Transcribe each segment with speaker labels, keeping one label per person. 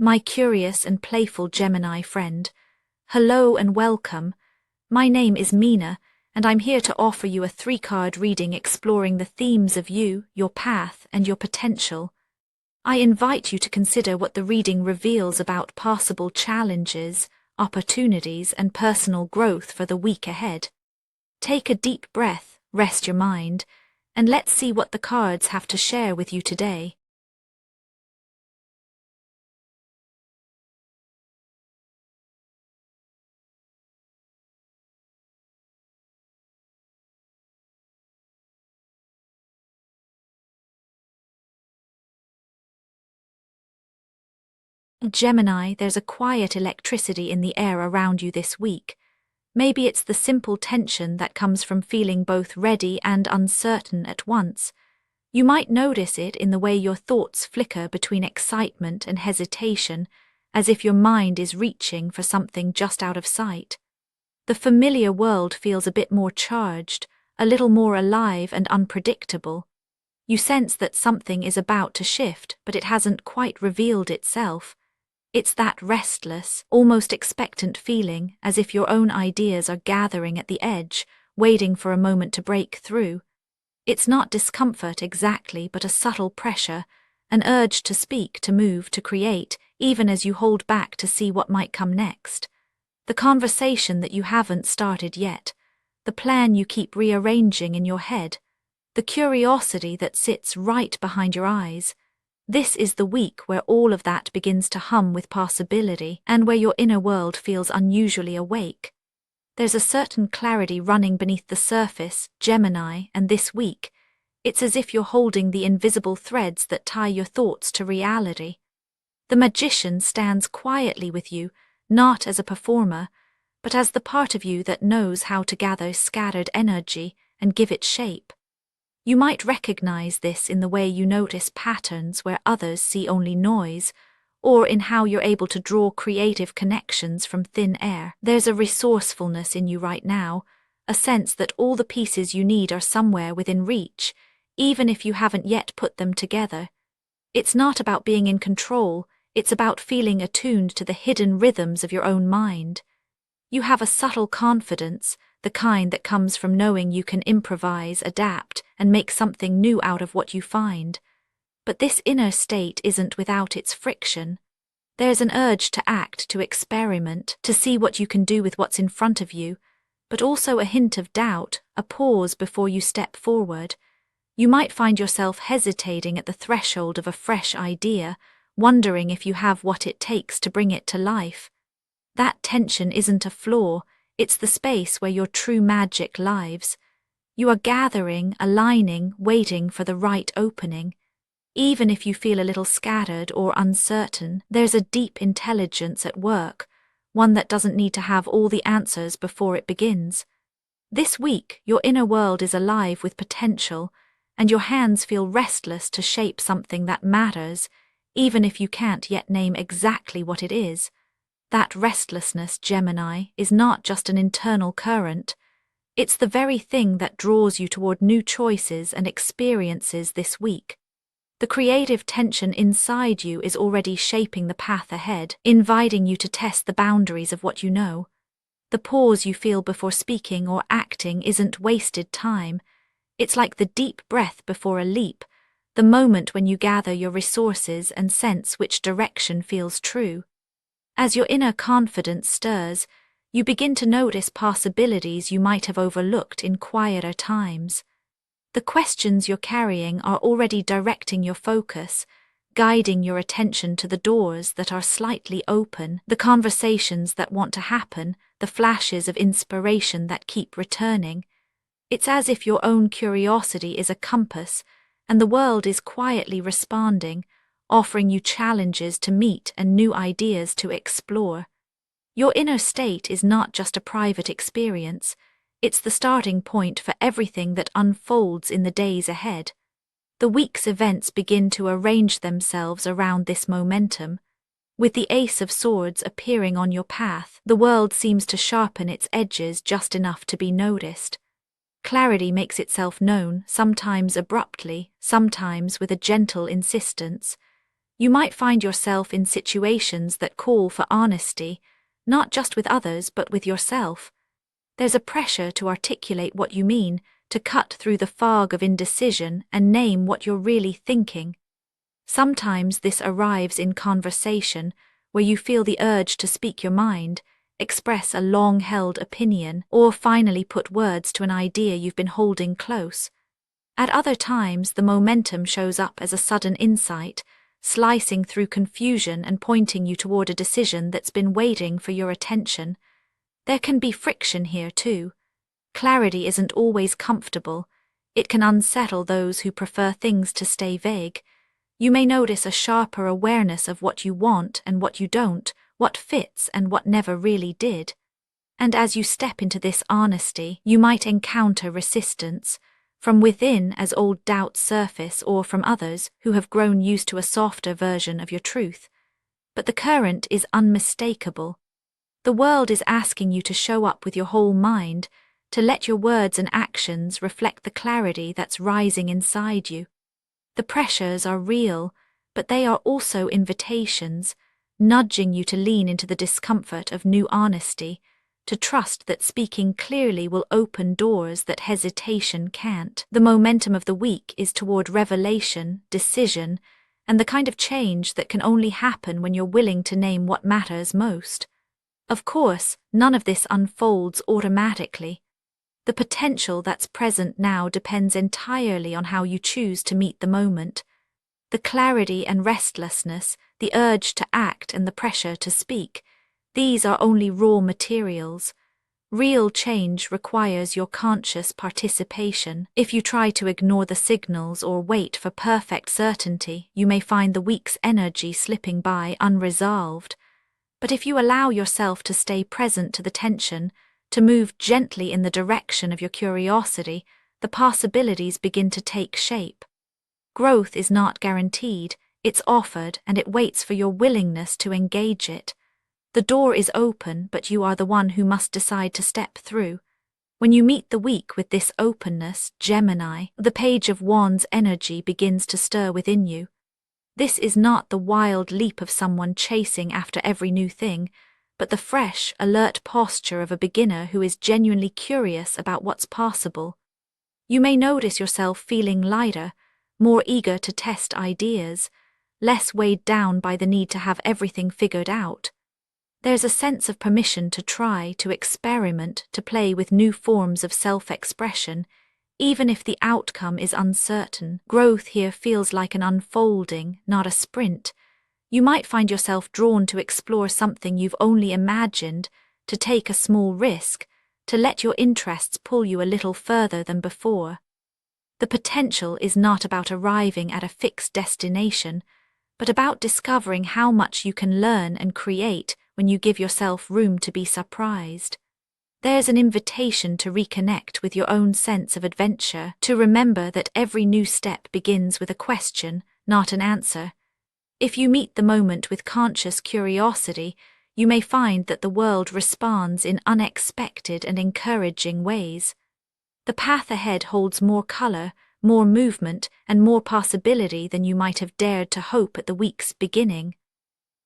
Speaker 1: my curious and playful Gemini friend. Hello and welcome. My name is Mina, and I'm here to offer you a 3-card reading exploring the themes of you, your path, and your potential. I invite you to consider what the reading reveals about possible challenges, opportunities, and personal growth for the week ahead. Take a deep breath, rest your mind, and let's see what the cards have to share with you today. Gemini, there's a quiet electricity in the air around you this week. Maybe it's the simple tension that comes from feeling both ready and uncertain at once. You might notice it in the way your thoughts flicker between excitement and hesitation, as if your mind is reaching for something just out of sight. The familiar world feels a bit more charged, a little more alive and unpredictable. You sense that something is about to shift, but it hasn't quite revealed itself. It's that restless, almost expectant feeling, as if your own ideas are gathering at the edge, waiting for a moment to break through. It's not discomfort exactly, but a subtle pressure, an urge to speak, to move, to create, even as you hold back to see what might come next. The conversation that you haven't started yet, the plan you keep rearranging in your head, the curiosity that sits right behind your eyes. This is the week where all of that begins to hum with possibility and where your inner world feels unusually awake. There's a certain clarity running beneath the surface, Gemini, and this week, it's as if you're holding the invisible threads that tie your thoughts to reality. The magician stands quietly with you, not as a performer, but as the part of you that knows how to gather scattered energy and give it shape. You might recognize this in the way you notice patterns where others see only noise, or in how you're able to draw creative connections from thin air. There's a resourcefulness in you right now, a sense that all the pieces you need are somewhere within reach, even if you haven't yet put them together. It's not about being in control, it's about feeling attuned to the hidden rhythms of your own mind. You have a subtle confidence, the kind that comes from knowing you can improvise, adapt, and make something new out of what you find. But this inner state isn't without its friction. There's an urge to act, to experiment, to see what you can do with what's in front of you, but also a hint of doubt, a pause before you step forward. You might find yourself hesitating at the threshold of a fresh idea, wondering if you have what it takes to bring it to life. That tension isn't a flaw, it's the space where your true magic lives. You are gathering, aligning, waiting for the right opening. Even if you feel a little scattered or uncertain, there's a deep intelligence at work, one that doesn't need to have all the answers before it begins. This week, your inner world is alive with potential, and your hands feel restless to shape something that matters, even if you can't yet name exactly what it is. That restlessness, Gemini, is not just an internal current. It's the very thing that draws you toward new choices and experiences this week. The creative tension inside you is already shaping the path ahead, inviting you to test the boundaries of what you know. The pause you feel before speaking or acting isn't wasted time. It's like the deep breath before a leap, the moment when you gather your resources and sense which direction feels true. As your inner confidence stirs, you begin to notice possibilities you might have overlooked in quieter times. The questions you're carrying are already directing your focus, guiding your attention to the doors that are slightly open, the conversations that want to happen, the flashes of inspiration that keep returning. It's as if your own curiosity is a compass, and the world is quietly responding, offering you challenges to meet and new ideas to explore. Your inner state is not just a private experience, it's the starting point for everything that unfolds in the days ahead. The week's events begin to arrange themselves around this momentum. With the Ace of Swords appearing on your path, the world seems to sharpen its edges just enough to be noticed. Clarity makes itself known, sometimes abruptly, sometimes with a gentle insistence. You might find yourself in situations that call for honesty, not just with others but with yourself. There's a pressure to articulate what you mean, to cut through the fog of indecision and name what you're really thinking. Sometimes this arrives in conversation, where you feel the urge to speak your mind, express a long-held opinion, or finally put words to an idea you've been holding close. At other times, the momentum shows up as a sudden insight, slicing through confusion and pointing you toward a decision that's been waiting for your attention. There can be friction here too. Clarity isn't always comfortable. It can unsettle those who prefer things to stay vague. You may notice a sharper awareness of what you want and what you don't, what fits and what never really did. And as you step into this honesty, you might encounter resistance, from within as old doubts surface or from others who have grown used to a softer version of your truth. But the current is unmistakable. The world is asking you to show up with your whole mind, to let your words and actions reflect the clarity that's rising inside you. The pressures are real, but they are also invitations, nudging you to lean into the discomfort of new honesty, to trust that speaking clearly will open doors that hesitation can't. The momentum of the week is toward revelation, decision, and the kind of change that can only happen when you're willing to name what matters most. Of course, none of this unfolds automatically. The potential that's present now depends entirely on how you choose to meet the moment. The clarity and restlessness, the urge to act and the pressure to speak, these are only raw materials. Real change requires your conscious participation. If you try to ignore the signals or wait for perfect certainty, you may find the week's energy slipping by unresolved. But if you allow yourself to stay present to the tension, to move gently in the direction of your curiosity, the possibilities begin to take shape. Growth is not guaranteed, it's offered, and it waits for your willingness to engage it. The door is open, but you are the one who must decide to step through. When you meet the week with this openness, Gemini, the Page of Wands energy begins to stir within you. This is not the wild leap of someone chasing after every new thing, but the fresh, alert posture of a beginner who is genuinely curious about what's possible. You may notice yourself feeling lighter, more eager to test ideas, less weighed down by the need to have everything figured out. There's a sense of permission to try, to experiment, to play with new forms of self-expression, even if the outcome is uncertain. Growth here feels like an unfolding, not a sprint. You might find yourself drawn to explore something you've only imagined, to take a small risk, to let your interests pull you a little further than before. The potential is not about arriving at a fixed destination, but about discovering how much you can learn and create when you give yourself room to be surprised. There's an invitation to reconnect with your own sense of adventure, to remember that every new step begins with a question, not an answer. If you meet the moment with conscious curiosity, you may find that the world responds in unexpected and encouraging ways. The path ahead holds more color, more movement, and more possibility than you might have dared to hope at the week's beginning.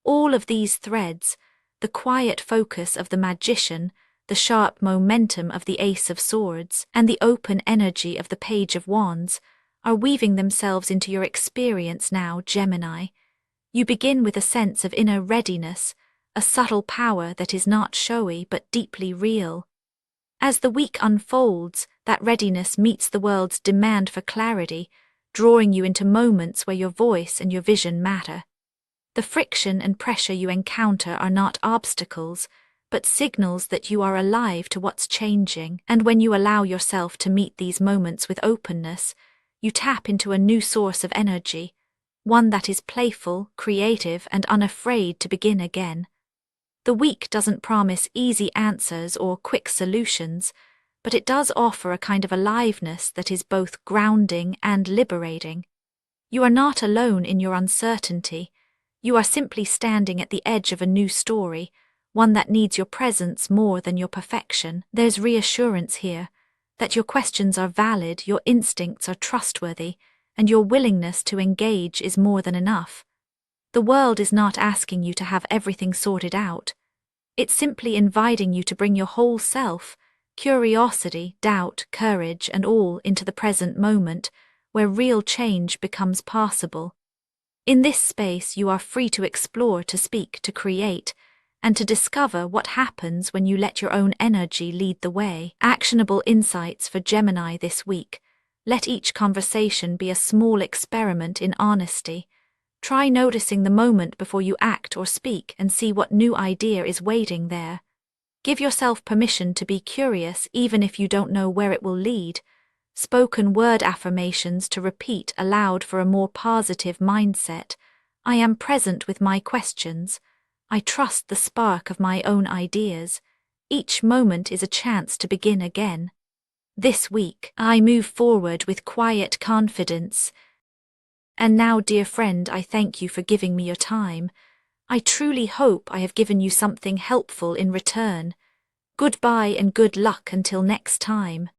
Speaker 1: All of these threads, the quiet focus of the magician, the sharp momentum of the Ace of Swords, and the open energy of the Page of Wands, are weaving themselves into your experience now, Gemini. You begin with a sense of inner readiness, a subtle power that is not showy but deeply real. As the week unfolds, that readiness meets the world's demand for clarity, drawing you into moments where your voice and your vision matter. The friction and pressure you encounter are not obstacles, but signals that you are alive to what's changing, and when you allow yourself to meet these moments with openness, you tap into a new source of energy, one that is playful, creative, and unafraid to begin again. The week doesn't promise easy answers or quick solutions, but it does offer a kind of aliveness that is both grounding and liberating. You are not alone in your uncertainty. You are simply standing at the edge of a new story, one that needs your presence more than your perfection. There's reassurance here, that your questions are valid, your instincts are trustworthy, and your willingness to engage is more than enough. The world is not asking you to have everything sorted out. It's simply inviting you to bring your whole self, curiosity, doubt, courage, and all into the present moment, where real change becomes possible. In this space, you are free to explore, to speak, to create, and to discover what happens when you let your own energy lead the way. Actionable insights for Gemini this week. Let each conversation be a small experiment in honesty. Try noticing the moment before you act or speak and see what new idea is waiting there. Give yourself permission to be curious even if you don't know where it will lead. Spoken word affirmations to repeat aloud for a more positive mindset. I am present with my questions. I trust the spark of my own ideas. Each moment is a chance to begin again. This week, I move forward with quiet confidence. And now, dear friend, I thank you for giving me your time. I truly hope I have given you something helpful in return. Goodbye and good luck until next time.